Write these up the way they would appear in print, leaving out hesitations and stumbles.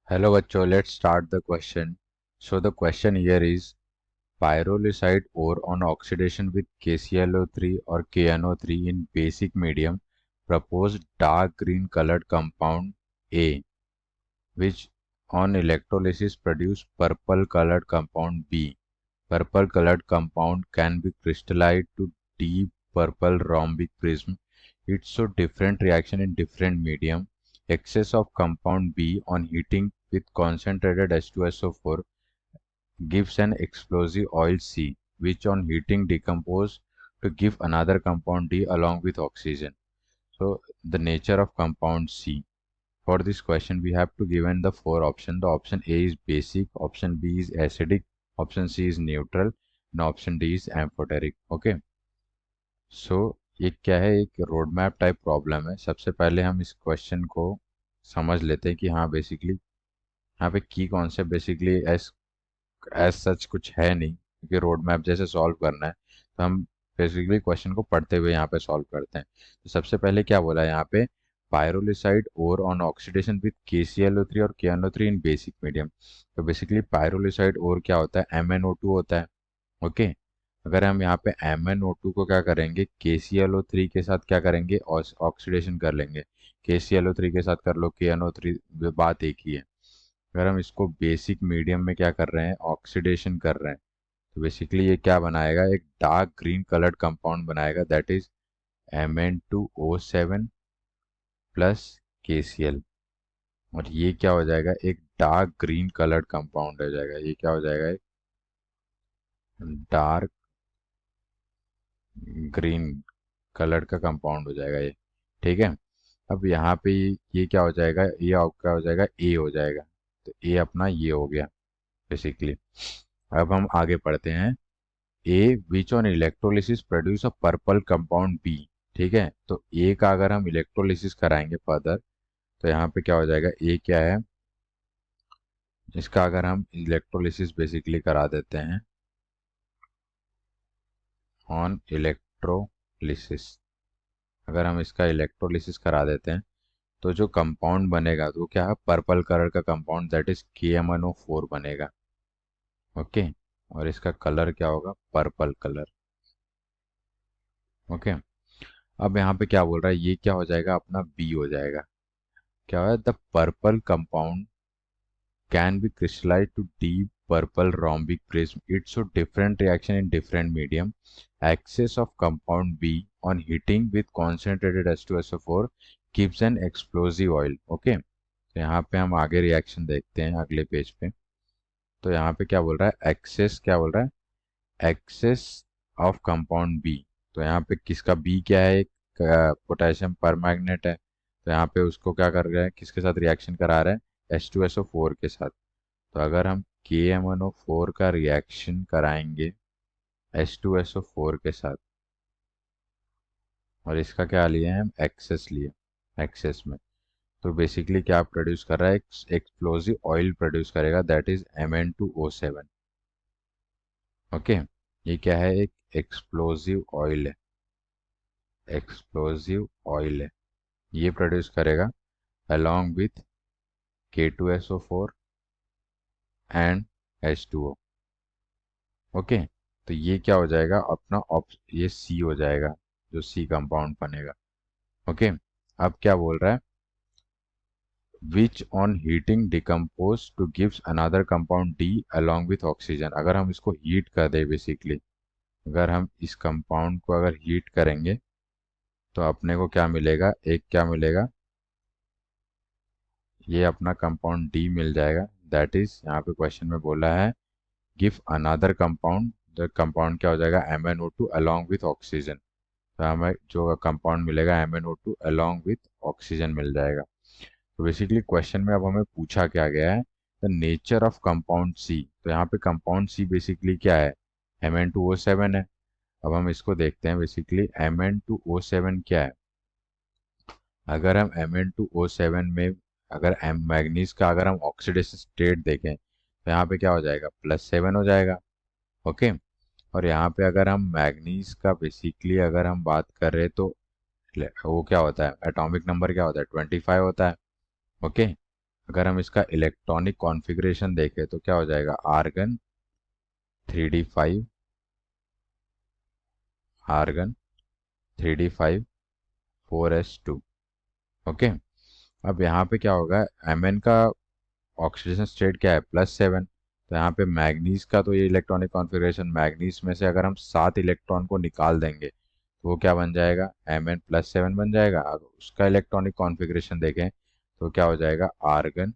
Hello बच्चों, let's start the question. So the question here is pyrolusite ore on oxidation with KClO3 or KNO3 in basic medium proposed dark green colored compound A, which on electrolysis produce purple colored compound B. Purple colored compound can be crystallized to deep purple rhombic prism. It shows different reaction in different medium. Excess of compound B on heating with concentrated H2SO4 gives an explosive oil C, which on heating decompose to give another compound D along with oxygen. So the nature of compound C. For this question, we have to given the four options. The option A is basic, option B is acidic, option C is neutral, and option D is amphoteric. Okay. सो ये क्या है, एक road map type problem है. सबसे पहले हम इस question को समझ लेते हैं कि हाँ बेसिकली यहाँ पे की concept basically as as such कुछ है नहीं, क्योंकि रोड मैप जैसे सॉल्व करना है तो हम बेसिकली क्वेश्चन को पढ़ते हुए यहाँ पे सॉल्व करते हैं. तो सबसे पहले क्या बोला है यहाँ पे, पायरोलिसाइड ओर ऑन ऑक्सीडेशन विद KClO3 और KNO3 इन बेसिक मीडियम. तो बेसिकली पायरोलिसाइड ओर क्या होता है, MnO2 होता है. ओके. अगर हम यहाँ पे MnO2 को क्या करेंगे, KClO3 के साथ क्या करेंगे, ऑक्सीडेशन कर लेंगे. KClO3 के साथ कर लो KNO3, बात एक ही है. अगर हम इसको बेसिक मीडियम में क्या कर रहे हैं, ऑक्सीडेशन कर रहे हैं, तो बेसिकली ये क्या बनाएगा, एक डार्क ग्रीन कलर्ड कंपाउंड बनाएगा, that is Mn2O7 plus KCl. और ये क्या हो जाएगा, एक डार्क ग्रीन कलर्ड कंपाउंड हो जाएगा. ये क्या हो जाएगा, एक डार्क ग्रीन कलर का कंपाउंड हो जाएगा ये. ठीक है. अब यहाँ पे ये क्या हो जाएगा, ये क्या हो जाएगा, ए हो जाएगा. तो ए अपना ये हो गया बेसिकली. अब हम आगे पढ़ते हैं. A which on electrolysis produce a purple compound B. ठीक है. तो ए का अगर हम इलेक्ट्रोलिसिस कराएंगे फर्दर, तो यहाँ पे क्या हो जाएगा, ए क्या है, इसका अगर हम इलेक्ट्रोलिसिस बेसिकली करा देते हैं ऑन इलेक्ट्रोलिसिस, अगर हम इसका इलेक्ट्रोलिसिस करा देते हैं तो जो कंपाउंड बनेगा तो क्या है, पर्पल कलर का कंपाउंड, दैट इज KMnO4 बनेगा. ओके. और इसका कलर क्या होगा, पर्पल कलर. ओके. अब यहाँ पे क्या बोल रहा है, ये क्या हो जाएगा, अपना बी हो जाएगा. क्या है, the purple compound can be crystallize to deep purple rhombic prism. It shows different reaction in different medium. Excess of compound B on heating with concentrated H2SO4 gives an explosive oil. Okay. तो यहाँ पे हम आगे reaction देखते हैं अगले page पे. तो यहाँ पे क्या बोल रहा है, एक्सेस, क्या बोल रहा है, एक्सेस ऑफ कंपाउंड बी. तो यहाँ पे किसका बी क्या है, एक पोटेशियम परमैग्नेट है. तो यहाँ पे उसको क्या कर रहे हैं, किसके साथ रिएक्शन करा रहे हैं, H2SO4 के साथ. तो अगर हम KMnO4 का रिएक्शन कराएंगे H2SO4 के साथ, और इसका क्या लिए हैं हम, एक्सेस लिए, एक्सेस में, तो बेसिकली क्या प्रोड्यूस कर रहा है, एक एक्सप्लोजिव ऑयल प्रोड्यूस करेगा, दैट इज Mn2O7. ओके. ये क्या है, एक एक्सप्लोजिव ऑयल है, एक्सप्लोजिव ऑयल है. ये प्रोड्यूस करेगा along with K2SO4 and H2O. Okay. तो ये क्या हो जाएगा अपना ये C हो जाएगा, जो C कंपाउंड बनेगा. ओके. अब क्या बोल रहा है, which on heating decompose to gives another compound D along with oxygen. अगर हम इसको हीट कर दे बेसिकली, अगर हम इस कंपाउंड को अगर हीट करेंगे तो अपने को क्या मिलेगा, एक क्या मिलेगा, ये अपना कंपाउंड D मिल जाएगा. दैट इज यहाँ पे क्वेश्चन में बोला है give another compound. The compound क्या हो जाएगा, MnO2 along with ऑक्सीजन. तो हमें जो कंपाउंड मिलेगा MnO2 along with ऑक्सीजन मिल जाएगा. तो बेसिकली क्वेश्चन में अब हमें पूछा क्या गया है, the nature of compound C. तो यहाँ पे कंपाउंड C बेसिकली क्या है, Mn2O7 है. अब हम इसको देखते हैं, बेसिकली Mn2O7 क्या है. अगर हम Mn2O7 में अगर मैग्नीज का अगर हम ऑक्सीडेशन स्टेट देखें तो यहाँ पे क्या हो जाएगा, +7 हो जाएगा. ओके. और यहाँ पे अगर हम मैग्नीज का बेसिकली अगर हम बात कर रहे तो वो क्या होता है, एटॉमिक नंबर क्या होता है, 25 होता है. ओके. अगर हम इसका इलेक्ट्रॉनिक कॉन्फ़िगरेशन देखें तो क्या हो जाएगा, argon 3d5, argon 3d5 4s2। Okay. अब यहाँ पे क्या होगा, Mn का ऑक्सीडेशन स्टेट क्या है, +7। तो यहाँ पे मैग्नीज का तो ये इलेक्ट्रॉनिक कॉन्फ़िगरेशन, मैग्नीज में से अगर हम 7 इलेक्ट्रॉन को निकाल देंगे तो वो क्या बन जाएगा, Mn+7 बन जाएगा। अगर उसका इलेक्ट्रॉनिक कॉन्फ़िगरेशन देखें तो क्या हो जाएगा, आर्गन,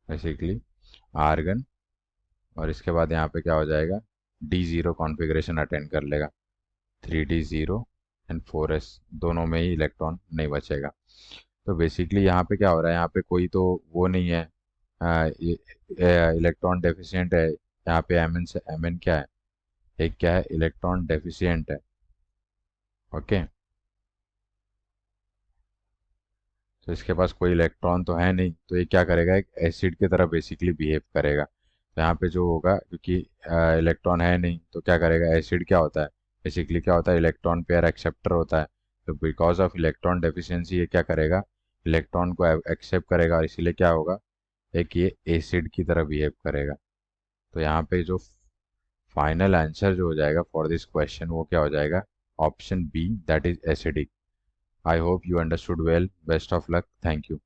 बेसिकली आर्गन, और इसके बाद यहाँ पे क्या हो जाएगा, D0 कॉन्फ़िगरेशन अटेंड कर लेगा, 3d0 एंड 4s, दोनों में ही इलेक्ट्रॉन नहीं बचेगा। तो बेसिकली यहाँ पे क्या हो रहा है, यहाँ पे कोई तो वो नहीं है, इलेक्ट्रॉन डेफिशिएंट है। यहाँ पे Mn से Mn क्या है, एक क्या है, इलेक्ट्रॉन डेफिशिएंट है। ओके। तो इसके पास कोई इलेक्ट्रॉन तो है नहीं, तो ये क्या करेगा, एक एसिड की तरह बेसिकली बिहेव करेगा। तो यहाँ पे जो होगा, क्योंकि इलेक्ट्रॉन है नहीं, तो क्या करेगा, एसिड क्या होता है, बेसिकली क्या होता है, इलेक्ट्रॉन पेयर एक्सेप्टर होता है। तो बिकॉज ऑफ इलेक्ट्रॉन डेफिशिएंसी ये क्या करेगा, इलेक्ट्रॉन को एक्सेप्ट करेगा, और इसीलिए क्या होगा, एक ये एसिड की तरह बिहेव करेगा। तो यहाँ पे जो फाइनल आंसर जो हो जाएगा फॉर दिस क्वेश्चन, वो क्या हो जाएगा, option B, that is acidic. I hope you understood well, best of luck, thank you.